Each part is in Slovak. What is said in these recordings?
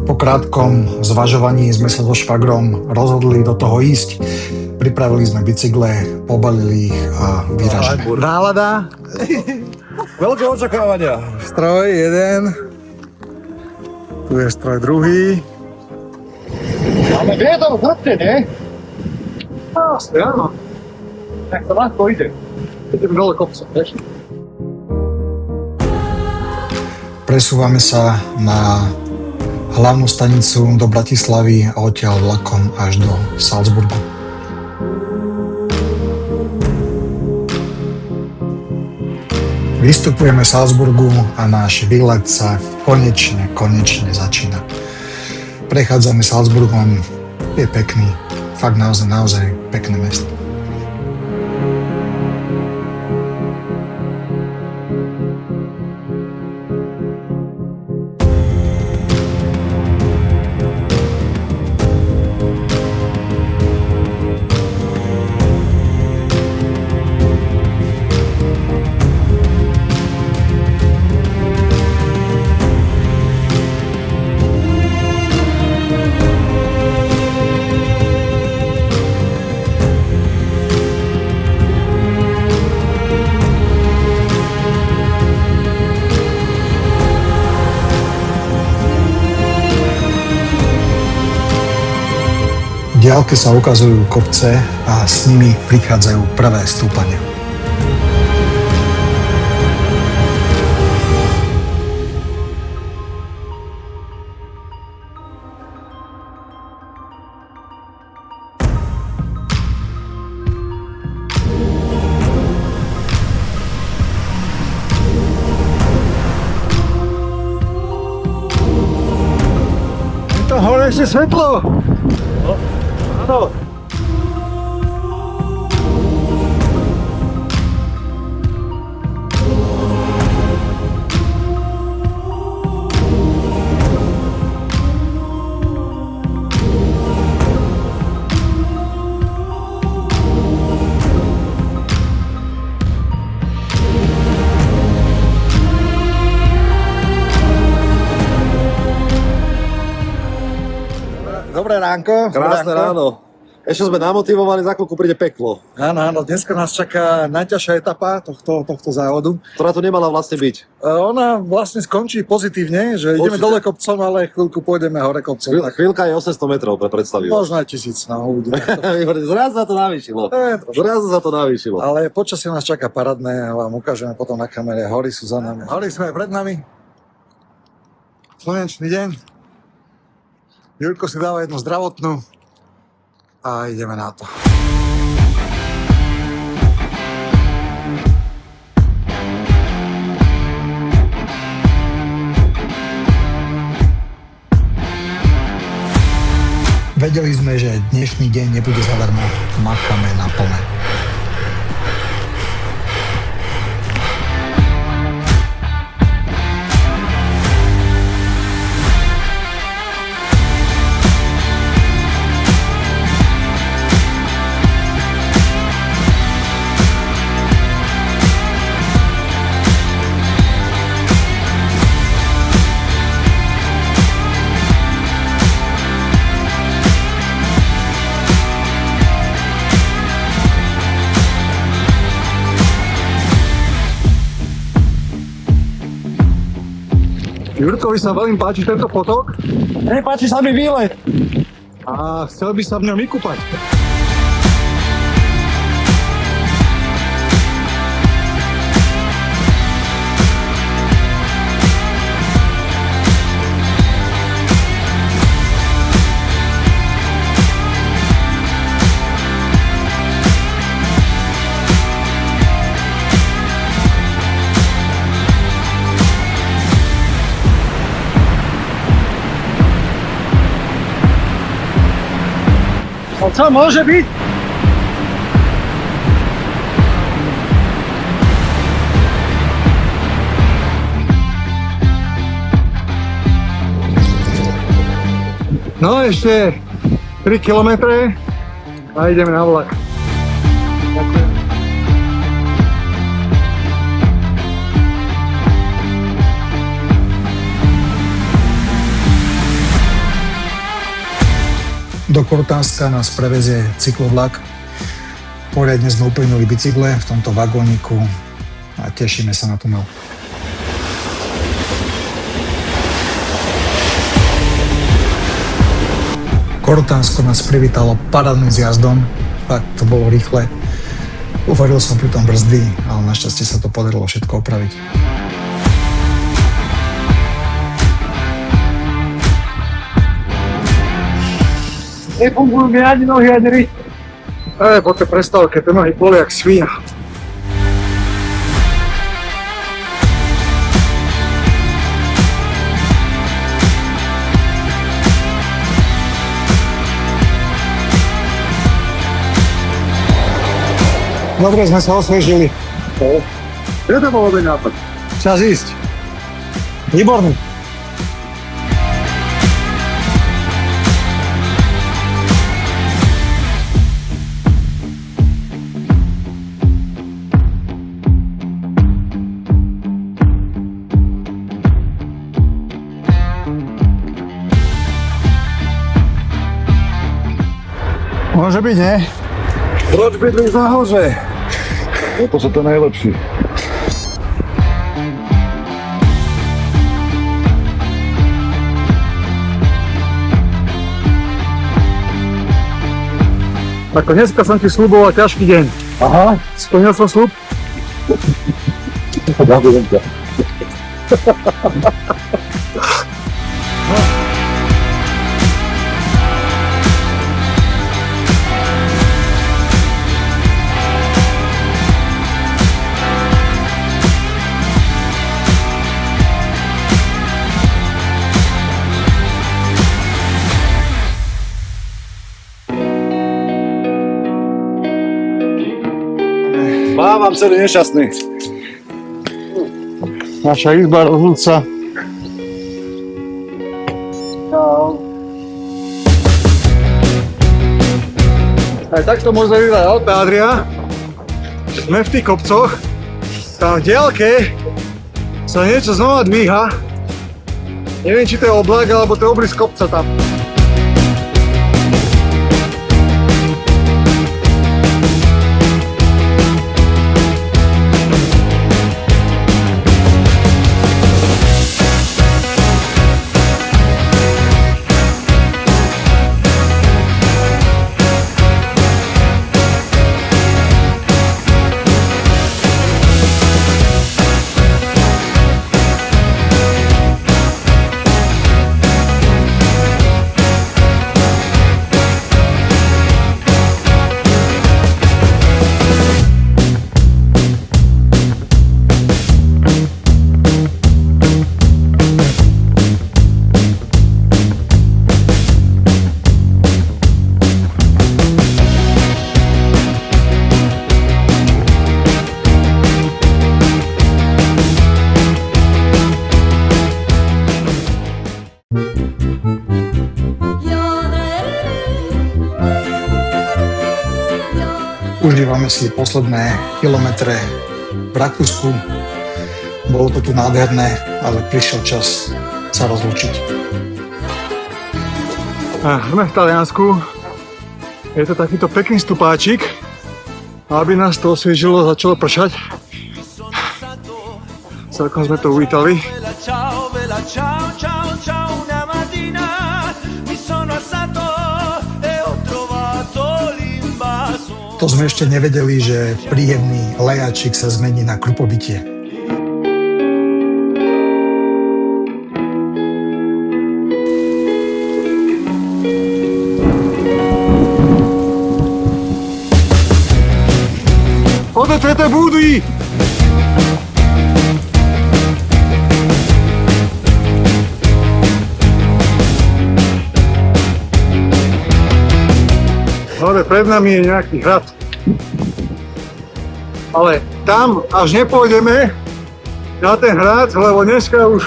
Po krátkom zvažovaní sme sa so švagrom rozhodli do toho ísť. Pripravili sme bicykle, pobalili ich a vyražíme. Nálada? Veľké očakávania. Stroj jeden. Tu je stroj druhý. Ale vietor v hrdte, nie? Jasne, áno. Tak to ľahko ide. Idem dole kopcom, vieš? Presúvame sa na hlavnú stanicu do Bratislavy a odtiaľ vlakom až do Salzburgu. Vystupujeme v Salzburgu a náš výlet sa konečne začína. Prechádzame Salzburgom, je pekný, fakt naozaj pekné mesto. V diaľke sa ukazujú kopce a s nimi prichádzajú prvé stúpania. Je to hore ešte svetlo! Áno. Dobré ránko. Krásne ráno. Ešte sme namotivovaní, za chvíľku príde peklo. Áno, dneska nás čaká najťažšia etapa tohto závodu. Ktorá tu nemala vlastne byť. Ona vlastne skončí pozitívne, že ideme Určite. dole kopcom, ale chvíľku pôjdeme hore kopcom. Tak Chvíľka je 800 metrov pre predstavivosť. možno aj 1000, no uvidíme. Zrazu sa to navýšilo. Zrazu sa to navýšilo. Ale počasie nás čaká parádne, vám ukážeme potom na kamere. Hory sú za nami. Hory sú aj pred nami. Slnečný deň. Jurko si dáva jednu zdravotnú a ideme na to. Vedeli sme, že dnešný deň nebude zadarmo, makáme na plné. Jurkovi sa veľmi páči tento potok Nepáči sa mi výlet. a chcel by sa v ňom vykúpať. A co môže byť? No ešte 3 kilometre a ideme na vlak. Ďakujem. Do Kortánska nás prevezie cyklovlak. Poriadne sme uplynuli bicykle v tomto vagóniku a tešíme sa na tunel. Kortánsko nás privítalo parádnym zjazdom, fakt to bolo rýchle. Uvaril som pri tom brzdy, ale našťastie sa to podarilo všetko opraviť. Nefungujú mi ani nohy, ani ryť. Po tej prestávke tie nohy boli jak svinia. Dobre, sme sa osviežili. Kde to bol dobrý nápad? Čas ísť. Výborný. Môže byť, nie? Proč bydlíš nahoře? To sú to najlepší. Ako dneska som ti sľuboval ťažký deň. Aha. Splnil som sľub? Ďakujem ťa. Mávam celý nešťastný. Naša izba rozhľudca. Aj takto môže vyzerať Alpe Adria. Sme v tých kopcoch. Tam v diaľke sa niečo znova dvíha. Neviem, či to je oblak, alebo to je obrys kopca tam. Užívame si posledné kilometre v Rakúsku. Bolo to tu nádherné, ale prišiel čas sa rozlúčiť. Sme v Taliansku. Je to takýto pekný stupáčik. Aby nás to osviežilo, začalo pršať. Celkom sme to uvítali. To sme ešte nevedeli, že príjemný lejačik sa zmení na krupobytie. Odetvete budy! Hore pred nami je nejaký hrad. Ale tam až nepôjdeme na ten hrad, lebo dneska už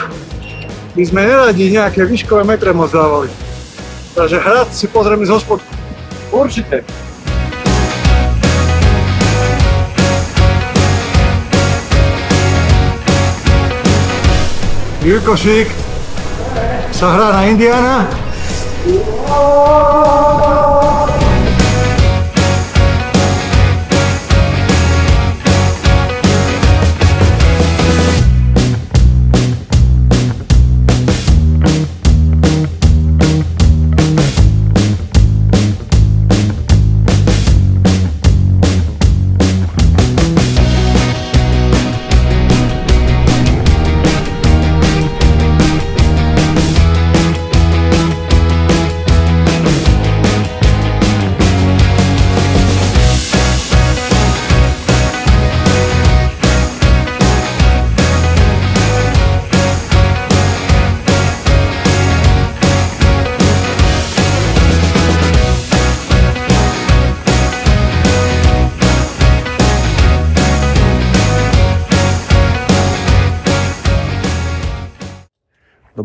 by sme neradi nejaké výškové metre moc dávali. Takže hrad si pozrieme zo spodu. Určite. Jurkošík sa hrá na Indiána.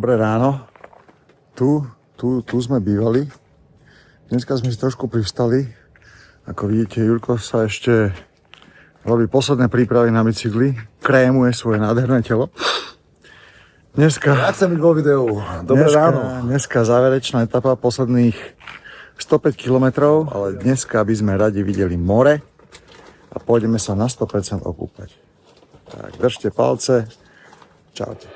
Dobré ráno. Tu sme bývali. Dneska sme si trošku privstali. Ako vidíte, Jurko sa ešte robí posledné prípravy na bicykli. Krémuje svoje nádherné telo. Dneska... Ja chcem byť vo videu. Dobré ráno. Dneska záverečná etapa posledných 105 kilometrov, ale dneska by sme radi videli more a pôjdeme sa na 100% okúpať. Tak, držte palce. Čaute.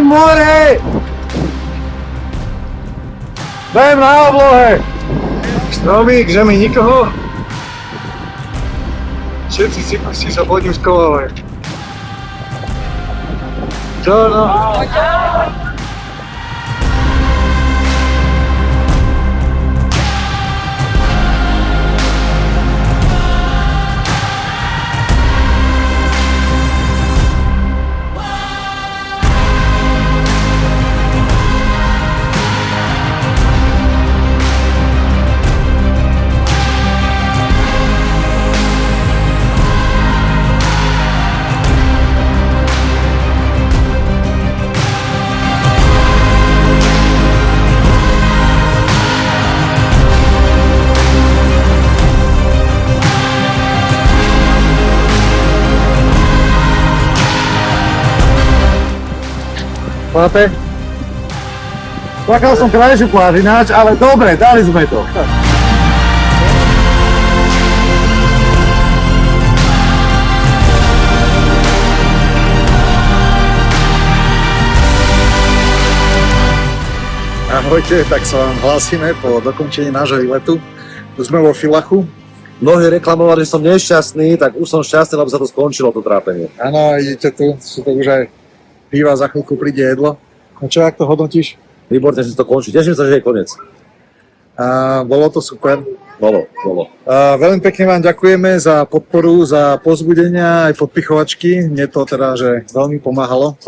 More! Dajem na oblohe! Stromík, zemi nikoho. Všetci cyklisti sa pod ním skovávajú. Čo no? Chlape? Plakal som krajšiu pláž ináč, ale dobre, dali sme to. Ahojte, tak sa vám hlásime po dokončení nášho výletu. Tu sme vo Filachu. Mnohí reklamovali, že som nešťastný, tak už som šťastný, lebo sa to skončilo, to trápenie. Áno, idete tu, sú to už aj piva, za chvíľku príde jedlo. A čo, ak to hodnotíš? Výborne, že to končí. Teším sa, že je koniec. A bolo to super. Bolo. A veľmi pekne vám ďakujeme za podporu, za povzbudenia aj podpichovačky. Mne to teda, že veľmi pomáhalo.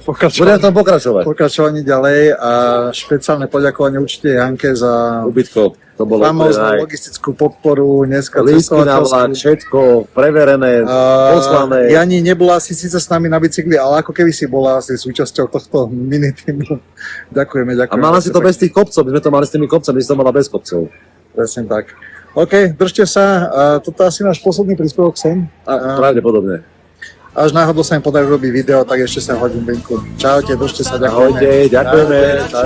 Budem v tom pokračovať. Pokračovanie ďalej a špeciálne poďakovanie určite Janke za Ubytkov. To bolo famóznu logistickú podporu, dneska lístky na vlak, všetko preverené, poslané. Jani nebola si síce s nami na bicykli, ale ako keby si bola asi súčasťou tohto mini-týmu. Ďakujeme. A mala si to bez tých kopcov, my sme to mali s tými kopcami, my si to mala bez kopcov. Presne tak. OK, držte sa. Toto asi náš posledný príspevok sem. Pravdepodobne. Až náhodou sa im podarí robiť video, tak ešte sa hodím linku. Čaute, držte sa, ďakujeme. Ahojte, ďakujeme. Čau.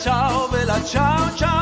Ciao, bella ciao, ciao.